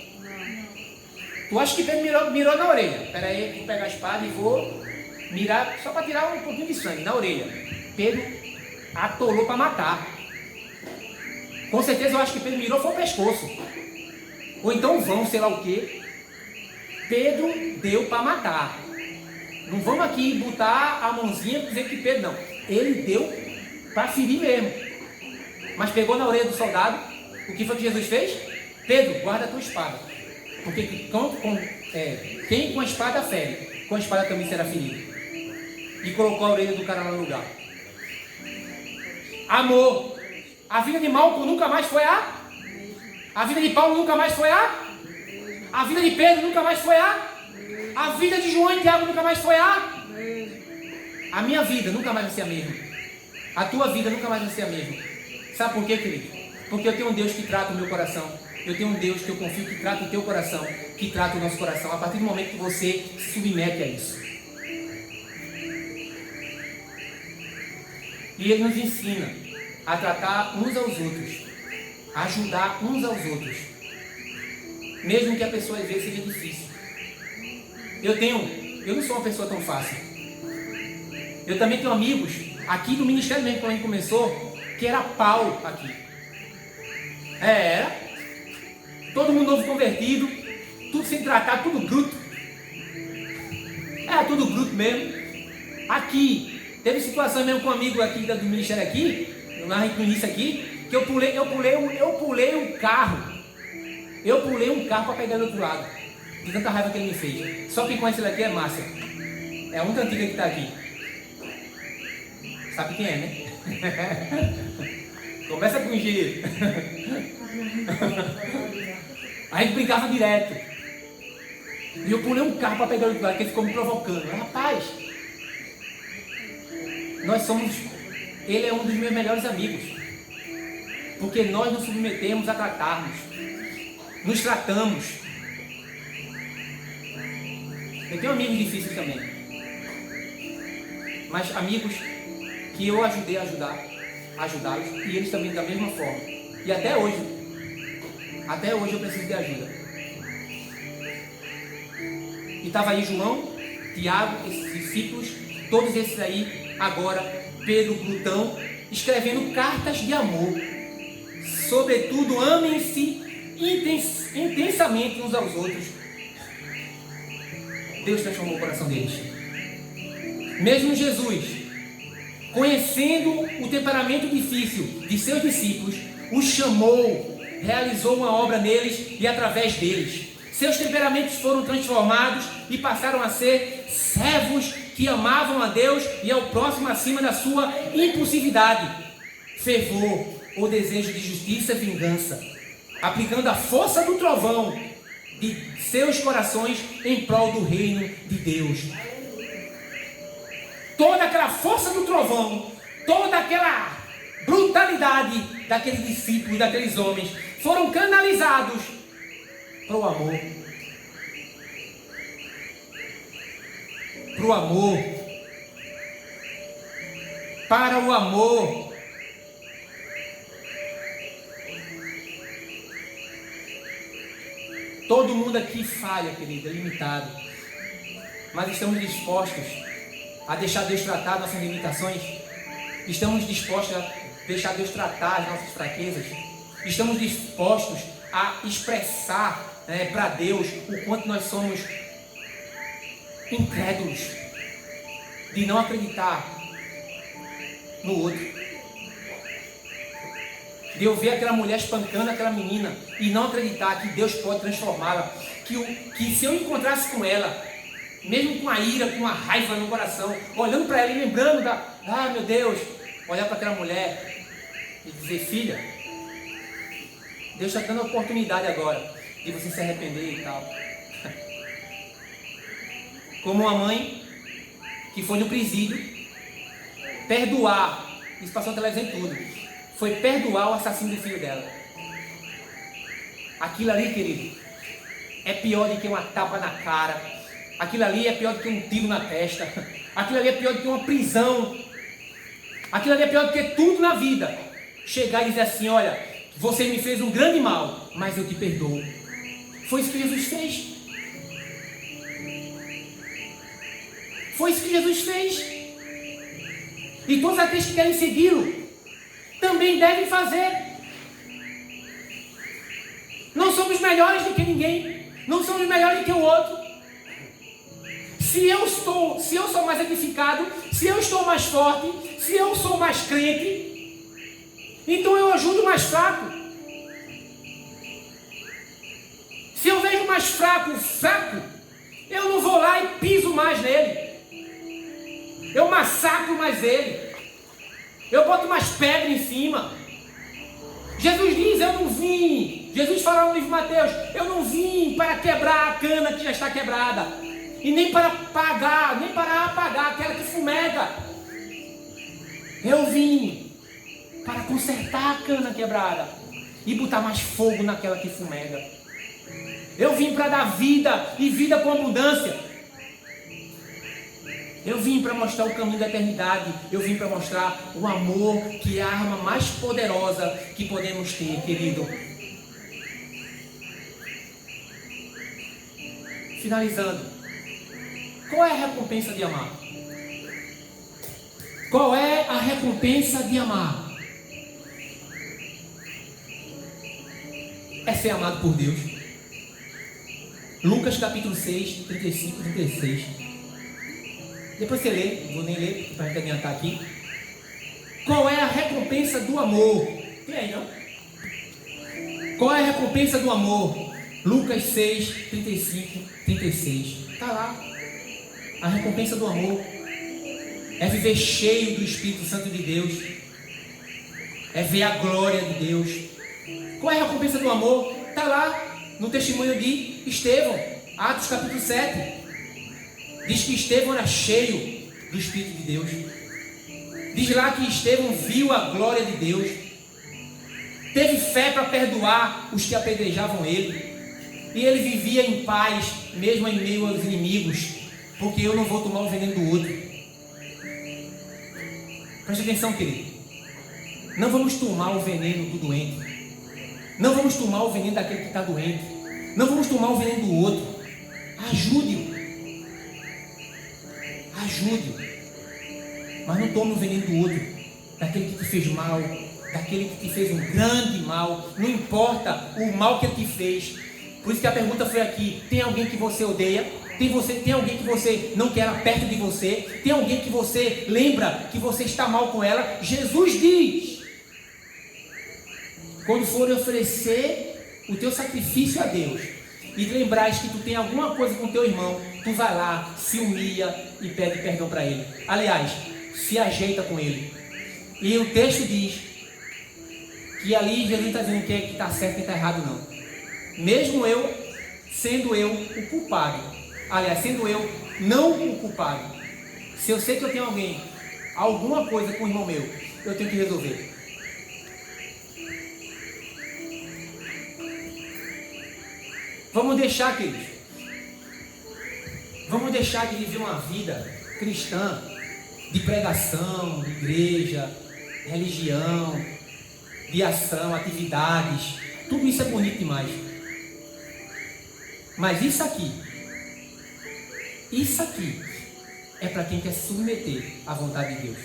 Tu acha que Pedro mirou na orelha? Espera aí, vou pegar a espada e vou mirar só para tirar um pouquinho de sangue na orelha. Pedro atolou para matar. Com certeza eu acho que Pedro mirou foi o pescoço. Ou então vão, sei lá o que. Pedro deu para matar. Não vamos aqui botar a mãozinha e dizer que Pedro não. Ele deu para ferir mesmo. Mas pegou na orelha do soldado. O que foi que Jesus fez? Pedro, guarda a tua espada. Porque quem com a espada fere, com a espada também será ferido. E colocou a orelha do cara lá no lugar. Amor. A vida de Malco nunca mais foi a vida de Paulo nunca mais foi a vida de Pedro nunca mais foi a vida de João e Tiago nunca mais foi a minha vida nunca mais vai ser a mesma. A tua vida nunca mais vai ser a mesma. Sabe por quê, querido? Porque eu tenho um Deus que trata o meu coração. Eu tenho um Deus que eu confio que trata o teu coração, que trata o nosso coração, a partir do momento que você se submete a isso. E Ele nos ensina a tratar uns aos outros, a ajudar uns aos outros, mesmo que a pessoa às vezes seja difícil. Eu não sou uma pessoa tão fácil. Eu também tenho amigos aqui do ministério mesmo, quando a gente começou, que era pau aqui. Era. Todo mundo novo convertido, tudo sem tratar, tudo bruto. Era tudo bruto mesmo. Aqui, teve situação mesmo com um amigo aqui do ministério aqui, no início aqui, que eu pulei um carro. Eu pulei um carro para pegar do outro lado. De tanta raiva que ele me fez. Só quem conhece ele aqui é Márcia. É a única antiga que está aqui. Sabe quem é, né? Começa com G. A gente brincava direto. E eu pulei um carro para pegar o outro lado, que ele ficou me provocando. Rapaz, ele é um dos meus melhores amigos. Porque nós nos submetemos a tratarmos. Nos tratamos. Eu tenho amigos difíceis também. Mas amigos que eu ajudei a ajudá-los. E eles também da mesma forma. E até hoje eu preciso de ajuda. E estava aí João, Tiago, esses discípulos, todos esses aí, agora, Pedro, Plutão, escrevendo cartas de amor. Sobretudo, amem-se intensamente uns aos outros. Deus transformou o coração deles. Mesmo Jesus, conhecendo o temperamento difícil de seus discípulos, os chamou, realizou uma obra neles e através deles. Seus temperamentos foram transformados e passaram a ser servos que amavam a Deus e ao próximo acima da sua impulsividade, fervor ou desejo de justiça e vingança, aplicando a força do trovão de seus corações em prol do reino de Deus. Toda aquela força do trovão, toda aquela brutalidade daqueles discípulos e daqueles homens foram canalizados para o amor. Para o amor. Para o amor. Todo mundo aqui falha, querido, é limitado. Mas estamos dispostos a deixar Deus tratar nossas limitações? Estamos dispostos a deixar Deus tratar as nossas fraquezas? Estamos dispostos a expressar para Deus o quanto nós somos incrédulos de não acreditar no outro? De eu ver aquela mulher espancando aquela menina e não acreditar que Deus pode transformá-la, que se eu encontrasse com ela, mesmo com a ira, com a raiva no coração, olhando para ela e lembrando meu Deus, olhar para aquela mulher e dizer: filha, Deus está dando a oportunidade agora de você se arrepender e tal. Como uma mãe que foi no presídio perdoar, isso passou na televisão e tudo, foi perdoar o assassino do filho dela. Aquilo ali, querido, é pior do que uma tapa na cara. Aquilo ali é pior do que um tiro na testa. Aquilo ali é pior do que uma prisão. Aquilo ali é pior do que tudo na vida. Chegar e dizer assim: olha, você me fez um grande mal, mas eu te perdoo. Foi isso que Jesus fez. Foi isso que Jesus fez. E todos aqueles que querem segui-lo também devem fazer. Não somos melhores do que ninguém. Não somos melhores do que o outro. Se eu sou mais edificado, se eu estou mais forte, se eu sou mais crente, então eu ajudo o mais fraco. Se eu vejo mais mais fraco, eu não vou lá e piso mais nele. Eu massacro mais ele. Eu boto mais pedra em cima. Jesus diz, eu não vim. Jesus fala no livro de Mateus, eu não vim para quebrar a cana que já está quebrada. E nem para apagar aquela que fumega. Eu vim para consertar a cana quebrada e botar mais fogo naquela que fumega. Eu vim para dar vida e vida com abundância. Eu vim para mostrar o caminho da eternidade. Eu vim para mostrar o amor, que é a arma mais poderosa que podemos ter, querido. Finalizando. Qual é a recompensa de amar? Qual é a recompensa de amar? É ser amado por Deus. Lucas capítulo 6, 35 e 36. Depois você lê, não vou nem ler para a gente adiantar aqui. Qual é a recompensa do amor? Tem aí, não? Qual é a recompensa do amor? Lucas 6, 35, 36. Está lá. A recompensa do amor é viver cheio do Espírito Santo de Deus. É ver a glória de Deus. Qual é a recompensa do amor? Está lá no testemunho de Estevão, Atos capítulo 7. Diz que Estevão era cheio do Espírito de Deus. Diz lá que Estevão viu a glória de Deus. Teve fé para perdoar os que apedrejavam ele. E ele vivia em paz, mesmo em meio aos inimigos. Porque eu não vou tomar o veneno do outro. Preste atenção, querido. Não vamos tomar o veneno do doente. Não vamos tomar o veneno daquele que está doente. Não vamos tomar o veneno do outro. Ajude-o. Ajude-o. Mas não tome o veneno do outro. Daquele que te fez mal. Daquele que te fez um grande mal. Não importa o mal que ele te fez. Por isso que a pergunta foi aqui. Tem alguém que você odeia? Tem alguém que você não quer perto de você? Tem alguém que você lembra que você está mal com ela? Jesus diz: quando for oferecer o teu sacrifício a Deus e lembrares que tu tem alguma coisa com teu irmão, tu vai lá, se humilha e pede perdão para ele. Aliás, se ajeita com ele. E o texto diz que ali Jesus está dizendo que está certo e está errado não. Mesmo eu, sendo eu o culpado. Aliás, sendo eu não o culpado. Se eu sei que eu tenho alguma coisa com o irmão meu, eu tenho que resolver. Vamos deixar, queridos. Vamos deixar de viver uma vida cristã de pregação, de igreja, religião, de ação, atividades. Tudo isso é bonito demais. Mas isso aqui é para quem quer se submeter à vontade de Deus.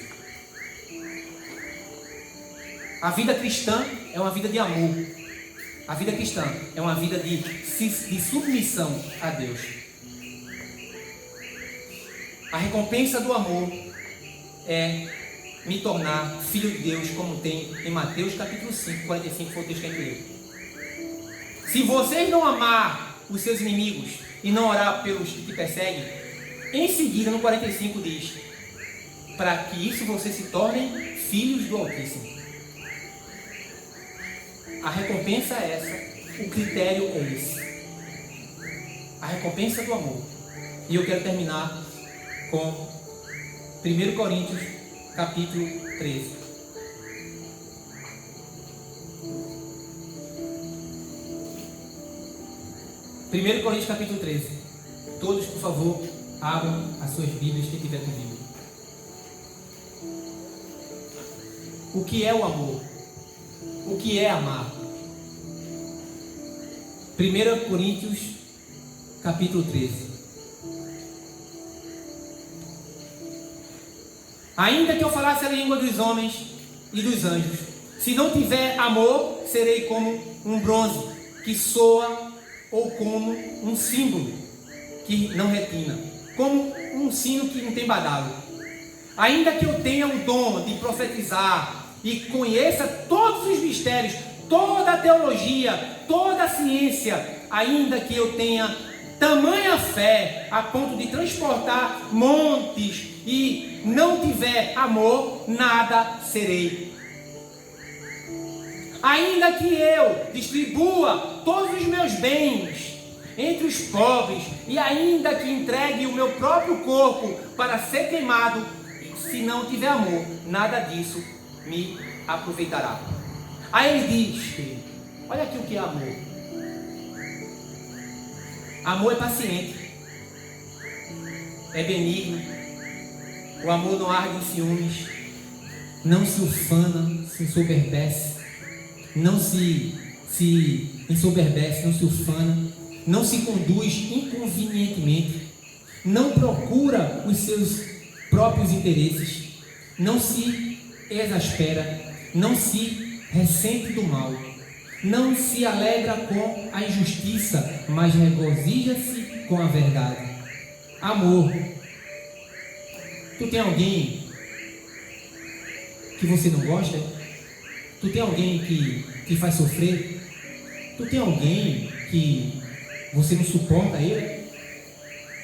A vida cristã é uma vida de amor. A vida cristã é uma vida de submissão a Deus. A recompensa do amor é me tornar filho de Deus, como tem em Mateus capítulo 5, 45, foi o texto que a gente leu. Se vocês não amar os seus inimigos e não orar pelos que te perseguem, em seguida no 45 diz: para que isso vocês se tornem filhos do Altíssimo. A recompensa é essa, o critério é esse. A recompensa do amor. E eu quero terminar com 1 Coríntios capítulo 13. Primeiro Coríntios capítulo 13. Todos, por favor, abram as suas Bíblias, quem tiver com Bíblia. O que é o amor? O que é amar? 1 Coríntios capítulo 13. Ainda que eu falasse a língua dos homens e dos anjos, se não tiver amor, serei como um bronze que soa, ou como um símbolo que não retina, como um sino que não tem badalo. Ainda que eu tenha o dom de profetizar e conheça todos os mistérios, toda a teologia, toda a ciência, ainda que eu tenha tamanha fé a ponto de transportar montes e não tiver amor, nada serei. Ainda que eu distribua todos os meus bens entre os pobres e ainda que entregue o meu próprio corpo para ser queimado, se não tiver amor, nada disso me aproveitará. Aí ele diz, olha aqui o que é amor. Amor é paciente, é benigno, o amor não arde em ciúmes, não se ufana, se ensoberbece, não se ensoberbece, não se ufana, não se conduz inconvenientemente, não procura os seus próprios interesses, não se exaspera, não se ressente do mal, não se alegra com a injustiça, mas regozija-se com a verdade. Amor. Tu tem alguém que você não gosta? Tu tem alguém que te faz sofrer? Tu tem alguém que você não suporta ele?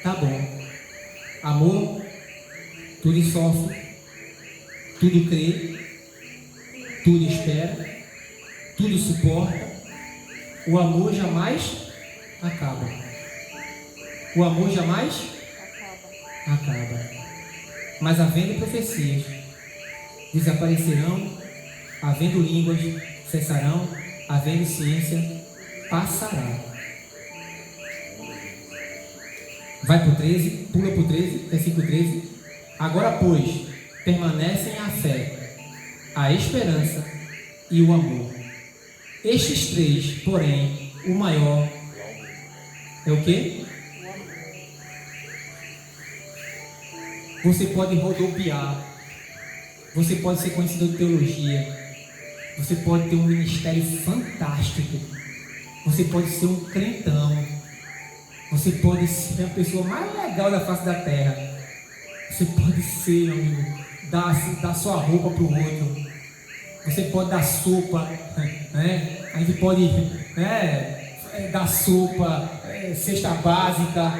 Tá bom. Amor, tudo sofre, tudo crê, tudo espera, tudo suporta. O amor jamais acaba. O amor jamais acaba. Mas havendo profecias, desaparecerão, havendo línguas, cessarão, havendo ciência, passará. Vai para o 13, pula para o 13, versículo 13. Agora, pois, permanecem a fé, a esperança e o amor. Estes três, porém, o maior é o quê? Você pode rodopiar, você pode ser conhecido de teologia, você pode ter um ministério fantástico, você pode ser um crentão, você pode ser a pessoa mais legal da face da terra, você pode ser, amigo, dar sua roupa para o outro, você pode dar sopa, né? A gente pode dar sopa, cesta básica,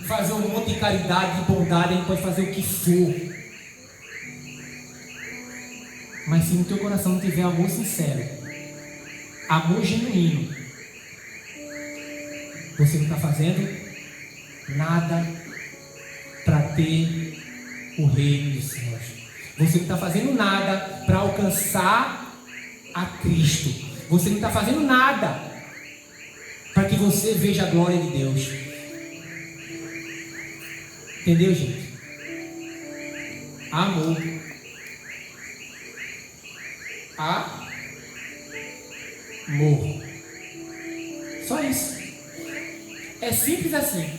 fazer um monte de caridade, de bondade, a gente pode fazer o que for. Mas se no teu coração não tiver amor sincero, amor genuíno, você não está fazendo nada para ter o reino dos céus. Você não está fazendo nada para alcançar a Cristo. Você não está fazendo nada para que você veja a glória de Deus. Entendeu, gente? Amor. Amor. Só isso. É simples assim.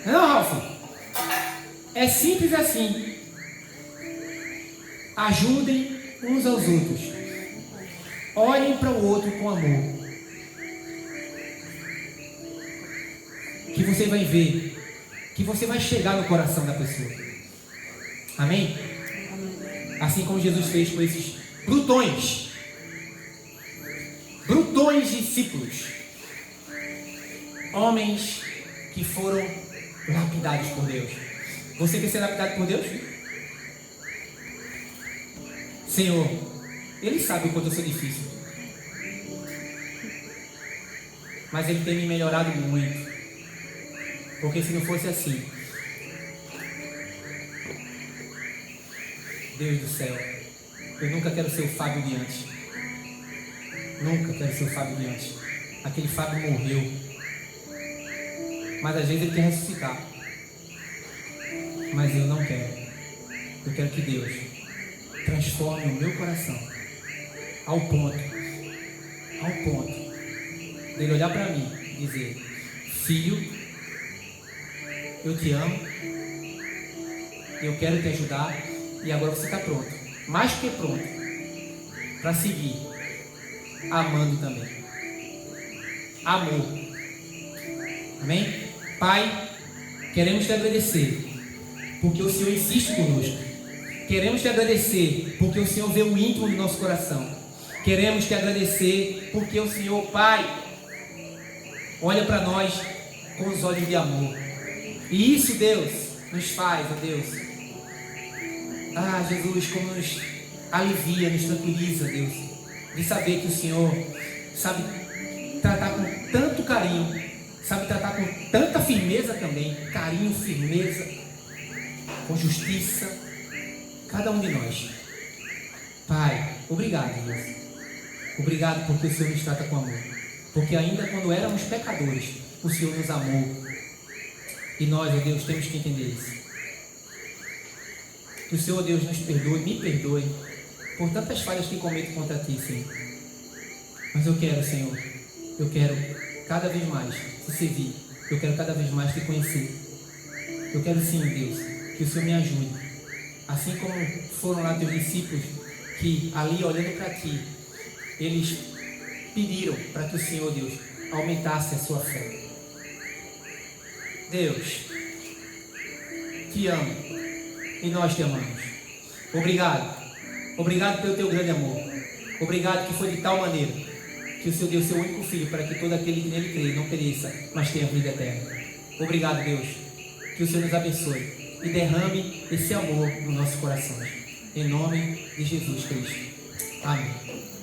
Não, Ralf? É simples assim. Ajudem uns aos outros. Olhem para o outro com amor. Que você vai ver, que você vai chegar no coração da pessoa. Amém? Assim como Jesus fez com esses brutões discípulos, homens que foram lapidados por Deus. Você quer ser lapidado por Deus? Senhor, Ele sabe o quanto eu sou difícil, mas Ele tem me melhorado muito, porque se não fosse assim, Deus do céu, eu nunca quero ser o Fábio de antes. Nunca quero ser o Fábio de antes. Aquele Fábio morreu, mas às vezes ele quer ressuscitar, mas eu não quero. Eu quero que Deus transforme o meu coração ao ponto dele olhar para mim e dizer: filho, eu te amo, eu quero te ajudar, e agora você está pronto, mais que pronto, para seguir amando também. Amor. Amém? Pai, queremos te agradecer porque o Senhor insiste conosco. Queremos te agradecer porque o Senhor vê o íntimo do nosso coração. Queremos te agradecer porque o Senhor, Pai, olha para nós com os olhos de amor. E isso, Deus, nos faz, ó Deus. Ah, Jesus, como nos alivia, nos tranquiliza, Deus, de saber que o Senhor sabe tratar com tanto carinho, sabe tratar com tanta firmeza também, carinho, firmeza, com justiça, cada um de nós. Pai, obrigado, Deus. Obrigado porque o Senhor nos trata com amor. Porque ainda quando éramos pecadores, o Senhor nos amou. E nós, ó Deus, temos que entender isso. Que o Senhor, ó Deus, nos perdoe, me perdoe por tantas falhas que cometo contra Ti, Senhor. Mas eu quero, Senhor, eu quero cada vez mais Te servir. Eu quero cada vez mais Te conhecer. Eu quero sim, Deus, que o Senhor me ajude. Assim como foram lá Teus discípulos, que ali olhando para Ti, eles pediram para que o Senhor, Deus, aumentasse a sua fé. Deus, Te amo e nós Te amamos. Obrigado. Obrigado pelo Teu grande amor. Obrigado que foi de tal maneira que o Senhor deu Seu único Filho para que todo aquele que nele crê não pereça, mas tenha vida eterna. Obrigado, Deus. Que o Senhor nos abençoe e derrame esse amor nos nossos corações. Em nome de Jesus Cristo. Amém.